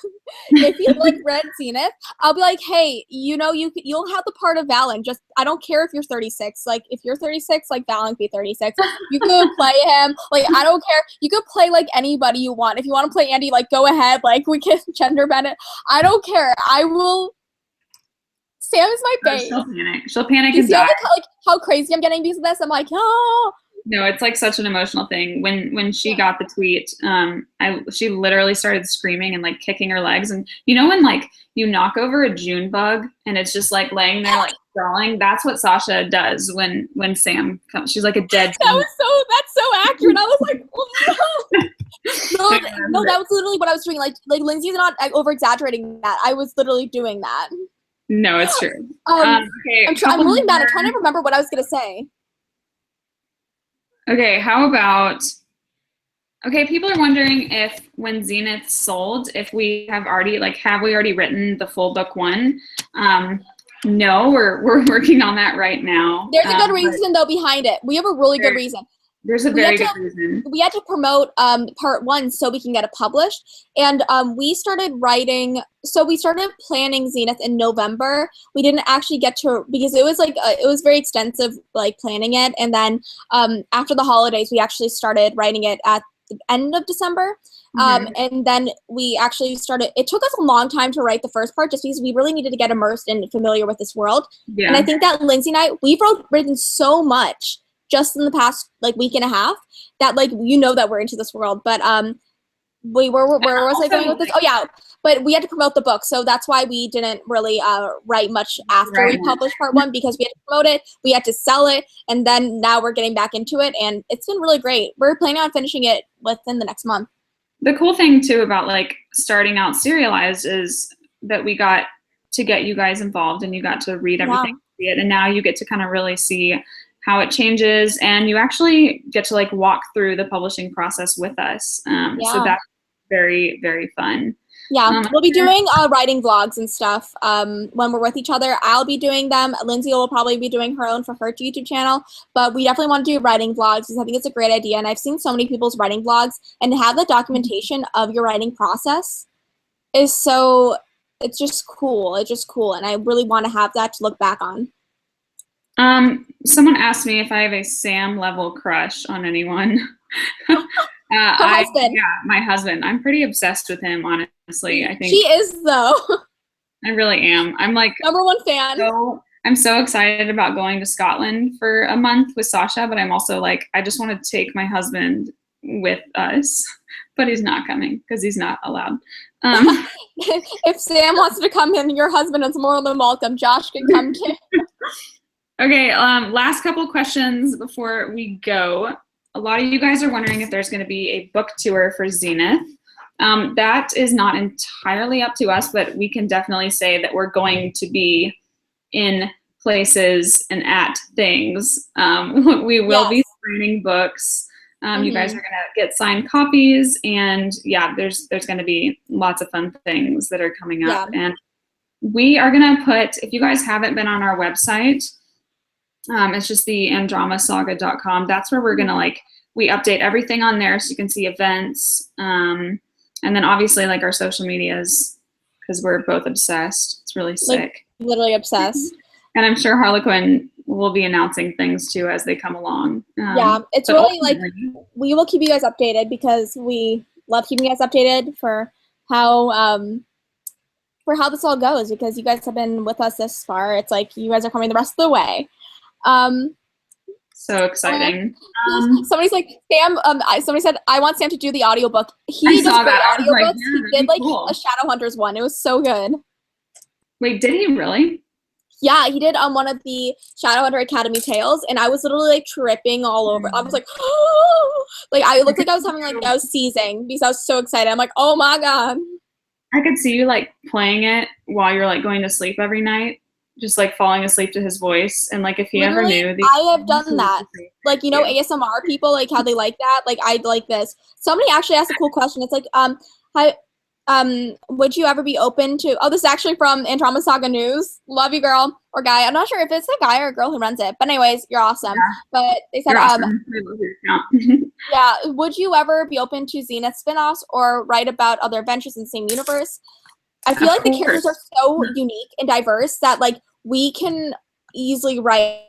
If he like read Zenith, I'll be like, hey, you know, you'll have the part of Valen. Just I don't care if you're 36. Like if you're 36, like Valen can be 36. You could play him. Like I don't care. You could play like anybody you want. If you want to play Andy, like go ahead. Like we can gender bend it. I don't care. I will. Sam is my babe.
She'll panic
you
and
see
die.
How crazy I'm getting because of this? I'm like, oh.
No, it's like such an emotional thing. When she got the tweet, she literally started screaming and like kicking her legs. And you know when like you knock over a June bug and it's just like laying there like crawling? That's what Sasha does when Sam comes. She's like a dead.
That's so accurate. I was like, oh, no, that was literally what I was doing. Like Lindsay's not over exaggerating that. I was literally doing that.
No, it's true.
Okay, I'm really mad. I'm trying to remember what I was gonna say.
Okay, how about, people are wondering if when Zenith sold, if we have we already written the full book 1? No, we're working on that right now.
There's a good reason though behind it. We have a really good reason.
There's a very good reason.
We had to promote part 1 so we can get it published. And we started planning Zenith in November. We didn't actually get to, because it was very extensive, like planning it. And then after the holidays, we actually started writing it at the end of December. And then we actually started, it took us a long time to write the first part just because we really needed to get immersed and familiar with this world. Yeah. And I think that Lindsay and I, we've written so much just in the past like week and a half that like that we're into this world. But where was I going with this? Oh yeah, but we had to promote the book, so that's why we didn't really write much after we published part 1, because we had to promote it, we had to sell it, and then now we're getting back into it, and it's been really great. We're planning on finishing it within the next month.
The cool thing too about like starting out serialized is that we got to get you guys involved and you got to read everything, see it, and now you get to kind of really see how it changes, and you actually get to like walk through the publishing process with us. So that's very, very fun. Yeah,
we'll be doing writing vlogs and stuff when we're with each other. I'll be doing them. Lindsay will probably be doing her own for her YouTube channel, but we definitely want to do writing vlogs because I think it's a great idea. And I've seen so many people's writing vlogs, and to have the documentation of your writing process it's just cool. It's just cool, and I really want to have that to look back on.
Someone asked me if I have a Sam level crush on anyone.
husband.
Yeah, my husband. I'm pretty obsessed with him, honestly. I think
she is though.
I really am. I'm like
#1 fan.
I'm so excited about going to Scotland for a month with Sasha, but I'm also like, I just want to take my husband with us, but he's not coming because he's not allowed.
If Sam wants to come in, your husband is more than welcome. Josh can come too.
Okay, last couple questions before we go. A lot of you guys are wondering if there's going to be a book tour for Zenith. That is not entirely up to us, but we can definitely say that we're going to be in places and at things. We will be signing books. You guys are gonna get signed copies, and yeah, there's gonna be lots of fun things that are coming up. And we are gonna put, if you guys haven't been on our website, it's just the andromasaga.com. That's where we're gonna we update everything on there, so you can see events, and then obviously our social medias, because we're both obsessed. It's really sick.
Literally obsessed.
And I'm sure Harlequin will be announcing things too as they come along.
Yeah, it's really we will keep you guys updated because we love keeping you guys updated for how this all goes, because you guys have been with us this far. It's like you guys are coming the rest of the way.
So exciting.
Somebody's like, Sam, somebody said, I want Sam to do the audiobook. He does great audiobooks. He did a Shadowhunters one. It was so good.
Wait, did he really?
Yeah, he did one of the Shadowhunter Academy tales, and I was literally tripping all over. I was like, oh! I looked like I was having I was seizing because I was so excited. I'm like, oh my god.
I could see you playing it while you're going to sleep every night, just falling asleep to his voice. And if he
literally,
ever knew,
I have done that. ASMR people, how they like that. I'd like this. Somebody actually asked a cool question. It's would you ever be open to, this is actually from Andromeda Saga News. Love you, girl or guy. I'm not sure if it's a guy or a girl who runs it, but anyways, you're awesome. Yeah. But they said,
awesome.
yeah, would you ever be open to Zenith spinoffs or write about other adventures in the same universe? I feel like the characters are so unique and diverse that we can easily write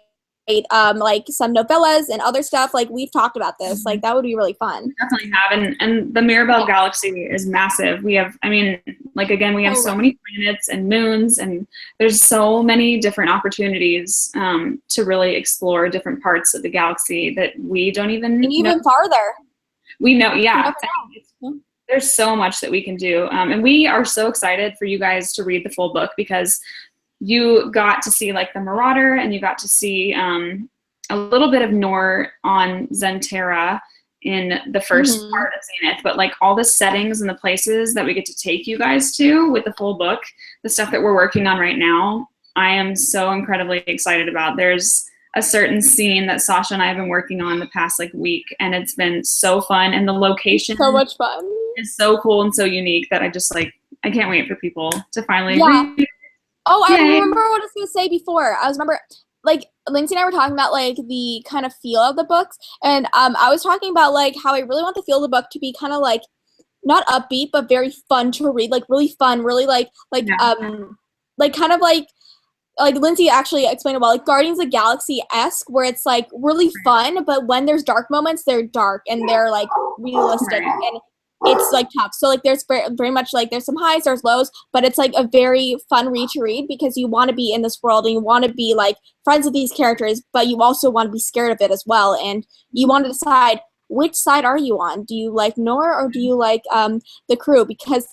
some novellas and other stuff. We've talked about this. That would be really fun.
Definitely have. And the Mirabelle Galaxy is massive. We have, again, we have so many planets and moons, and there's so many different opportunities to really explore different parts of the galaxy that we don't even know.
Even farther.
We know, yeah. There's so much that we can do. And we are so excited for you guys to read the full book, because you got to see the Marauder, and you got to see a little bit of Nor on Zentera in the first part of Zenith, but all the settings and the places that we get to take you guys to with the full book, the stuff that we're working on right now, I am so incredibly excited about. There's a certain scene that Sasha and I have been working on the past week, and it's been so fun, and the location
so much fun
is so cool and so unique that I just I can't wait for people to finally read.
Oh, I remember what I was going to say before. I remember, Lindsay and I were talking about, the kind of feel of the books. And I was talking about, how I really want the feel of the book to be kind of, not upbeat, but very fun to read. Really fun, really, kind of Lindsay actually explained it well, Guardians of the Galaxy-esque, where it's, really fun, but when there's dark moments, they're dark, and they're, realistic. And it's tough. So there's very much there's some highs, there's lows, but it's a very fun read to read, because you want to be in this world and you want to be friends with these characters, but you also want to be scared of it as well, and you want to decide which side are you on. Do you like Nor, or do you like the crew? Because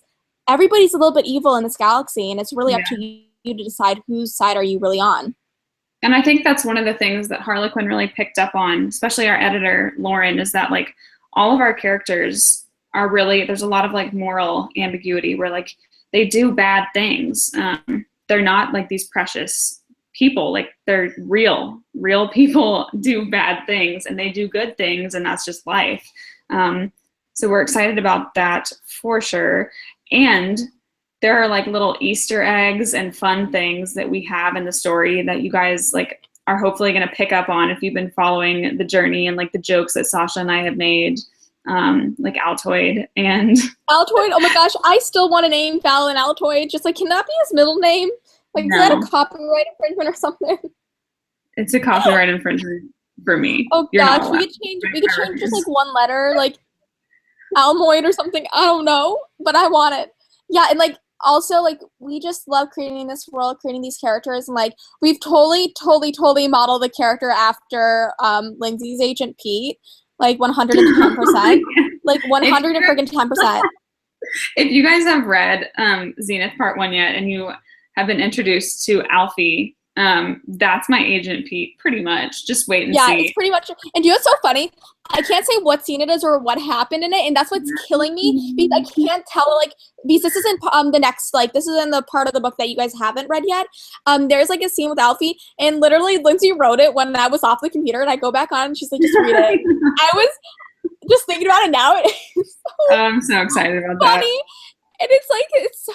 everybody's a little bit evil in this galaxy, and it's really up to you to decide whose side are you really on.
And I think that's one of the things that Harlequin really picked up on, especially our editor Lauren, is that all of our characters are really, there's a lot of moral ambiguity where they do bad things. They're not these precious people. They're real people do bad things, and they do good things, and that's just life. So we're excited about that for sure. And there are little Easter eggs and fun things that we have in the story that you guys are hopefully going to pick up on if you've been following the journey, and the jokes that Sasha and I have made. Altoid and
Altoid. Oh my gosh, I still want to name Fallon Altoid. Just can that be his middle name?
No.
Is that a copyright infringement or something?
It's a copyright infringement for me.
Oh
You're not
gosh,
allowed.
we could change just like one letter, like Almoid or something. I don't know, but I want it. Yeah, and like also like we just love creating this world, creating these characters, and like we've totally modeled the character after Lindsay's Agent Pete, like 110%, like 110%.
If you guys have read Zenith Part 1 yet, and you have been introduced to Alfie, that's my Agent Pete, pretty much. Just wait and see.
Yeah, it's pretty much. And you know what's so funny? I can't say what scene it is or what happened in it, and that's what's killing me because I can't tell. Like, because this isn't the next, like, this is in the part of the book that you guys haven't read yet. There's like a scene with Alfie, and literally Lindsay wrote it when I was off the computer, and I go back on, and she's like, just read it. I was just thinking about it now. It's so
I'm so excited about
funny,
that.
and it's like it's.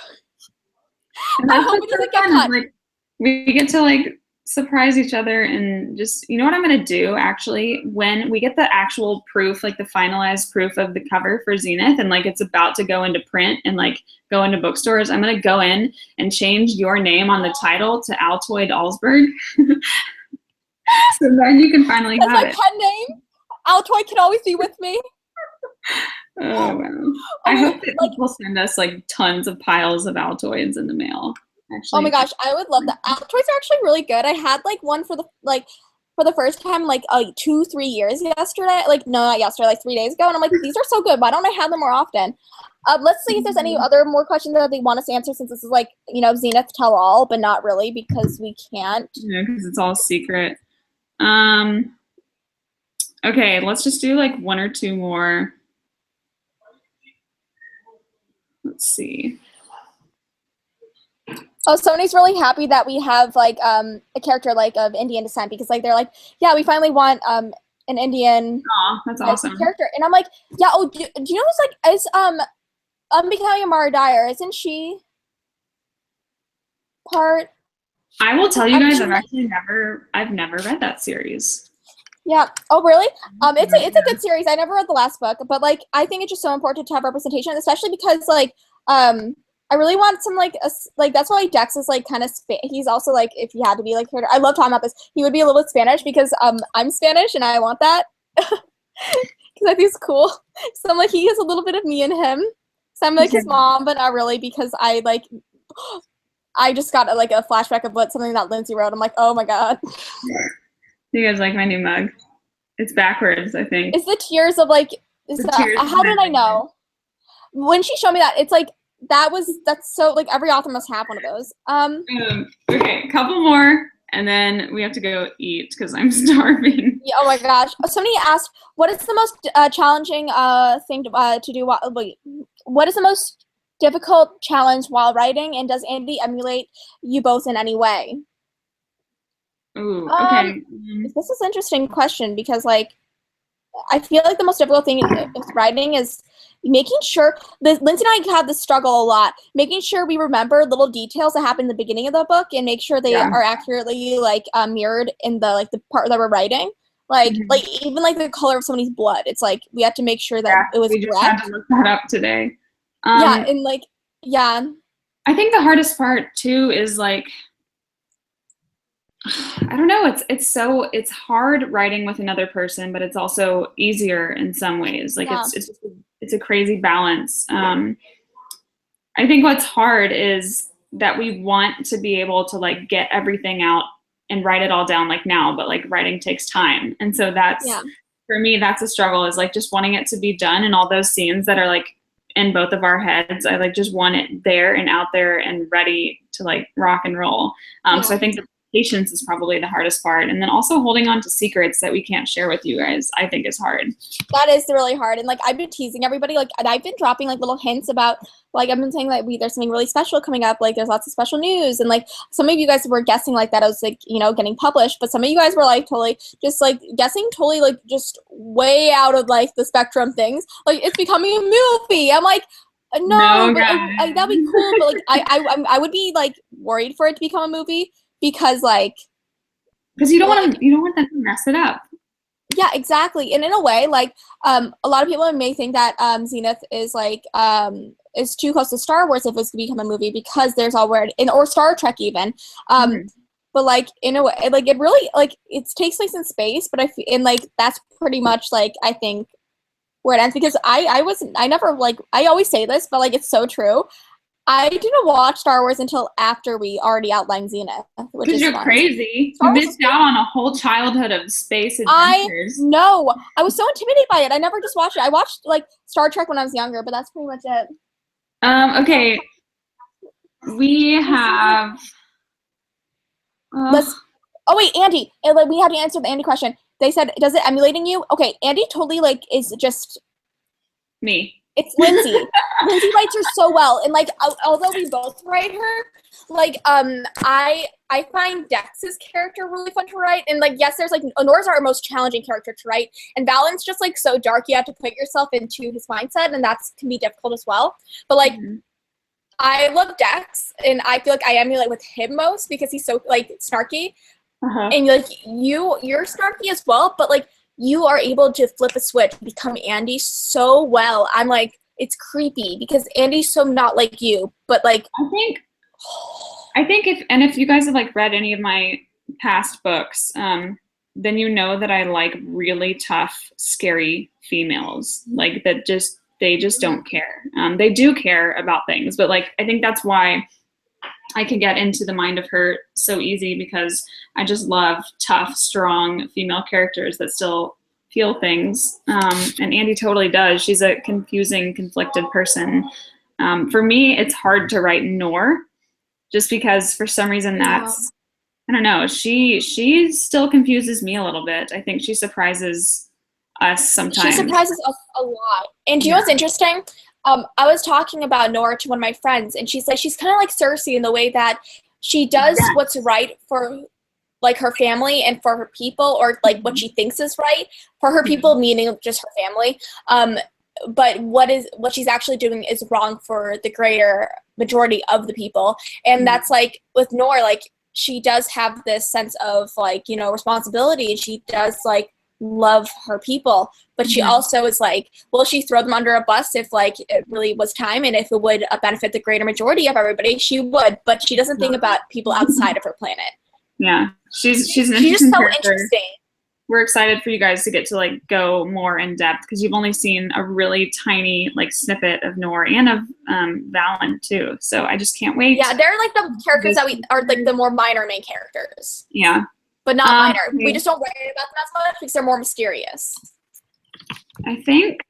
And
I hope it doesn't get cut.
Like, we get to like surprise each other, and just, you know what I'm gonna do actually, when we get the actual proof, like the finalized proof of the cover for Zenith, and like it's about to go into print and like go into bookstores, I'm gonna go in and change your name on the title to Altoid Allsberg. So then you can finally
That's
have
my
it.
pen name. Altoid can always be with me.
Oh wow! I hope that people send us like tons of piles of Altoids in the mail. Actually,
oh my gosh, I would love that. Altoids are actually really good. I had like one for the first time like 2-3 years yesterday. Like no, not yesterday, like 3 days ago. And I'm like, these are so good. Why don't I have them more often? Let's see if there's any other more questions that they want us to answer, since this is like, you know, Zenith tell all, but not really because we can't.
Yeah, because it's all secret. Okay, let's just do like one or two more. Let's see.
Oh, Sony's really happy that we have like a character like of Indian descent, because like they're like, yeah, we finally want an Indian
that's awesome
character. And I'm like, yeah, oh, do you know who's like is Becoming Amara Dyer, isn't she part?
I will tell you guys, I've never read that series.
Yeah. Oh, really? It's a good series. I never read the last book, but like I think it's just so important to have representation, especially because like I really want some like that's why Dex is like kind of he's also like, if he had to be like character, I love talking about this, he would be a little bit Spanish because I'm Spanish and I want that because I think it's cool. So I'm like, he has a little bit of me in him. So I'm like his mom, but not really, because I just got like a flashback of something that Lindsay wrote. I'm like, oh my god.
You guys like my new mug? It's backwards, I think.
It's the tears of like. How did I know? When she showed me that, it's like that's so like every author must have one of those.
Okay, a couple more, and then we have to go eat because I'm starving.
Yeah, oh my gosh! Somebody asked, "What is the most challenging thing to do?" What is the most difficult challenge while writing? And does Andy emulate you both in any way?
Ooh, okay.
This is an interesting question because, like, I feel like the most difficult thing with writing is making sure Lindsay and I have this struggle a lot, making sure we remember little details that happen in the beginning of the book and make sure they are accurately like mirrored in the part that we're writing. Like, even like the color of somebody's blood. It's like we have to make sure that it was
we just
correct.
had to look that up today.
Yeah, and like, yeah.
I think the hardest part too is like, I don't know. It's hard writing with another person, but it's also easier in some ways. Like it's a crazy balance. I think what's hard is that we want to be able to like get everything out and write it all down like now, but like writing takes time. And so that's, for me, that's a struggle, is like just wanting it to be done, and all those scenes that are like in both of our heads, I like just want it there and out there and ready to like rock and roll. So I think the patience is probably the hardest part, and then also holding on to secrets that we can't share with you guys, I think is hard.
That is really hard. And like I've been teasing everybody, like, and I've been dropping like little hints about, like, I've been saying like there's something really special coming up, like there's lots of special news, and like some of you guys were guessing like that I was like, you know, getting published, but some of you guys were like totally just like guessing totally like just way out of like the spectrum things, like it's becoming a movie. I'm like, no, but that'd be cool, but like I would be like worried for it to become a movie, because
you don't want them to mess it up.
Yeah, exactly. And in a way, like a lot of people may think that Zenith is like is too close to Star Wars if it's to become a movie, because there's already or Star Trek even. But but like in a way, like it really like it takes place in space, but and like that's pretty much like I think where it ends because I never like I always say this, but like it's so true. I didn't watch Star Wars until after we already outlined Zenith, which is
Because you're
fun.
crazy. You missed out on a whole childhood of space adventures.
No, I was so intimidated by it. I never just watched it. I watched like Star Trek when I was younger, but that's pretty much it.
Okay. We have.
Oh wait, Andy. Like we have to answer the Andy question. They said, "Does it emulating you?" Okay, Andy totally like is just
me.
It's Lindsay. Lindsay writes her so well, and like although we both write her, like I find Dex's character really fun to write, and like yes, there's like Nora's our most challenging character to write, and Valen's just like so dark. You have to put yourself into his mindset, and that's can be difficult as well. But like. I love Dex, and I feel like I emulate with him most because he's so like snarky, and like you're snarky as well. But like you are able to flip a switch, and become Andy so well. I'm like it's creepy because Andy's so not like you, but like
I think if you guys have like read any of my past books, then you know that I like really tough, scary females, like that just. They just don't care. They do care about things, but like I think that's why I can get into the mind of her so easy because I just love tough, strong female characters that still feel things. And Andy totally does. She's a confusing, conflicted person. For me, it's hard to write Nor, just because for some reason that's I don't know. She still confuses me a little bit. I think she surprises us sometimes.
She surprises us a lot. And do you know what's interesting? I was talking about Nora to one of my friends, and she's like, she's kind of like Cersei in the way that she does what's right for like her family and for her people, or like what she thinks is right for her people, meaning just her family. But what she's actually doing is wrong for the greater majority of the people. And that's like with Nora, like she does have this sense of like, you know, responsibility. She does like love her people, but she also is like, will she throw them under a bus if like it really was time, and if it would benefit the greater majority of everybody, she would, but she doesn't think about people outside of her planet.
Yeah, she's an interesting
just so
character.
interesting.
We're excited for you guys to get to like go more in depth because you've only seen a really tiny like snippet of Nora and of Valen too, so I just can't wait.
Yeah, they're like the characters that we are like the more minor main characters.
Yeah.
But not minor. We just don't write about them as much because they're more mysterious.
I think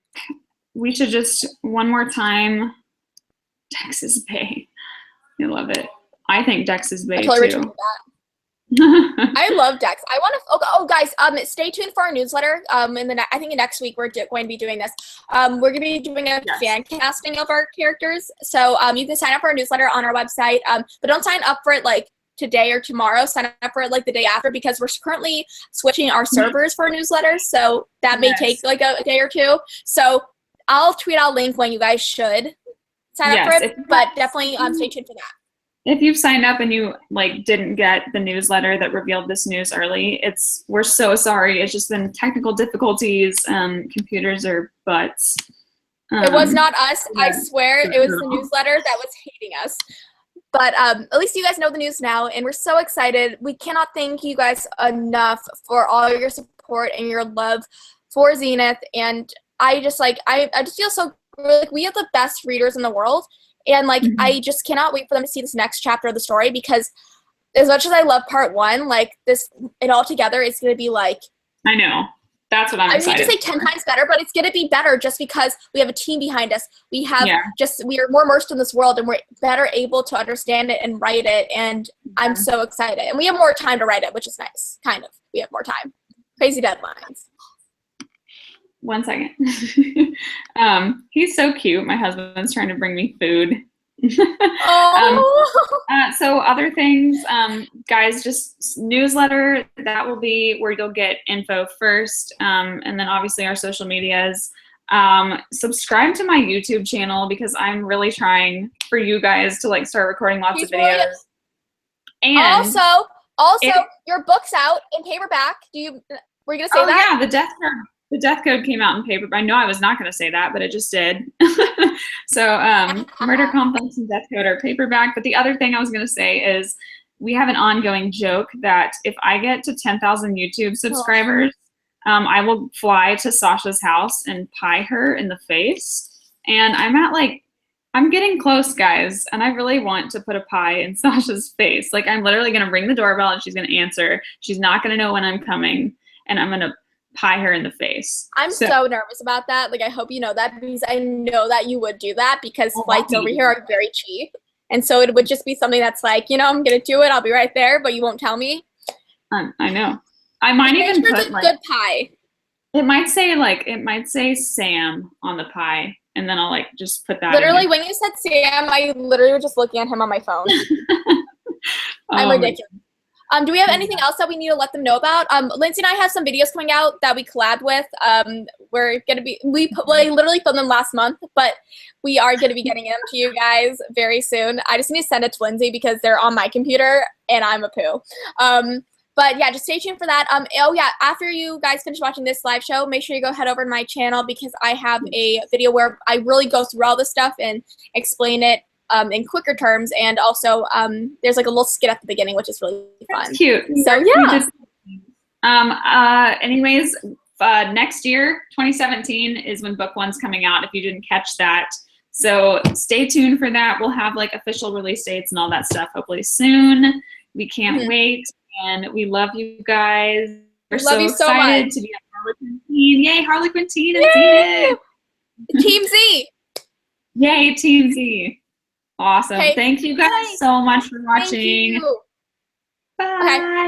we should just one more time. Dex's Bay. I love it. I think Dex's Bay too.
I love Dex. I want to. Oh, guys, stay tuned for our newsletter. I think next week we're going to be doing this. We're going to be doing a fan casting of our characters. So you can sign up for our newsletter on our website. But don't sign up for it like today or tomorrow. Sign up for it like the day after because we're currently switching our servers for newsletters, so that may take like a day or two. So I'll tweet out a link when you guys should sign up for it, but definitely stay tuned for that.
If you've signed up and you like didn't get the newsletter that revealed this news early, we're so sorry. It's just been technical difficulties. Computers are butts.
It was not us. I swear it was the newsletter that was hating us. But at least you guys know the news now, and we're so excited. We cannot thank you guys enough for all your support and your love for Zenith. And I just like I just feel so like we have the best readers in the world, and like I just cannot wait for them to see this next chapter of the story because as much as I love part one, like it all together is going to be like
I know. That's what I'm excited.
I hate to say 10 times better, but it's going to be better just because we have a team behind us. We have we are more immersed in this world and we're better able to understand it and write it. And I'm so excited. And we have more time to write it, which is nice. Kind of. We have more time. Crazy deadlines.
1 second. He's so cute. My husband's trying to bring me food. So other things, guys, just newsletter, that will be where you'll get info first, and then obviously our social medias. Subscribe to my YouTube channel because I'm really trying for you guys to like start recording lots of videos. And
also your book's out in paperback. Were you gonna say that?
Yeah, the Death Code came out in paper. I know I was not going to say that, but it just did. So Murder Complex and Death Code are paperback. But the other thing I was going to say is we have an ongoing joke that if I get to 10,000 YouTube subscribers, I will fly to Sasha's house and pie her in the face. And I'm getting close, guys, and I really want to put a pie in Sasha's face. Like, I'm literally going to ring the doorbell and she's going to answer. She's not going to know when I'm coming, and I'm going to pie her in the face.
I'm so nervous about that. Like, I hope you know that, because I know that you would do that, because flights over here are very cheap. And so it would just be something that's like, you know, I'm going to do it. I'll be right there, but you won't tell me.
I know. I might even put
like good pie.
It might say Sam on the pie, and then I'll like just put that.
Literally, when you said Sam, I literally was just looking at him on my phone. I'm ridiculous. Do we have anything else that we need to let them know about? Lindsay and I have some videos coming out that we collab with. We're gonna be we literally filmed them last month, but we are gonna be getting them to you guys very soon. I just need to send it to Lindsay because they're on my computer and I'm a poo. But yeah, just stay tuned for that. Oh yeah, after you guys finish watching this live show, make sure you go head over to my channel, because I have a video where I really go through all this stuff and explain it in quicker terms, and also there's like a little skit at the beginning, which is really fun.
That's cute.
So yeah.
Anyways, next year, 2017, is when book one's coming out, if you didn't catch that. So stay tuned for that. We'll have like official release dates and all that stuff hopefully soon. We can't wait, and we love you guys. We're so excited to be a Harley Quinn teen. Yay, Harley Quinn teen and Zenith.
Team Z.
Yay, Team Z. Awesome. Okay. Thank you guys so much for watching.
Thank you.
Bye. Okay.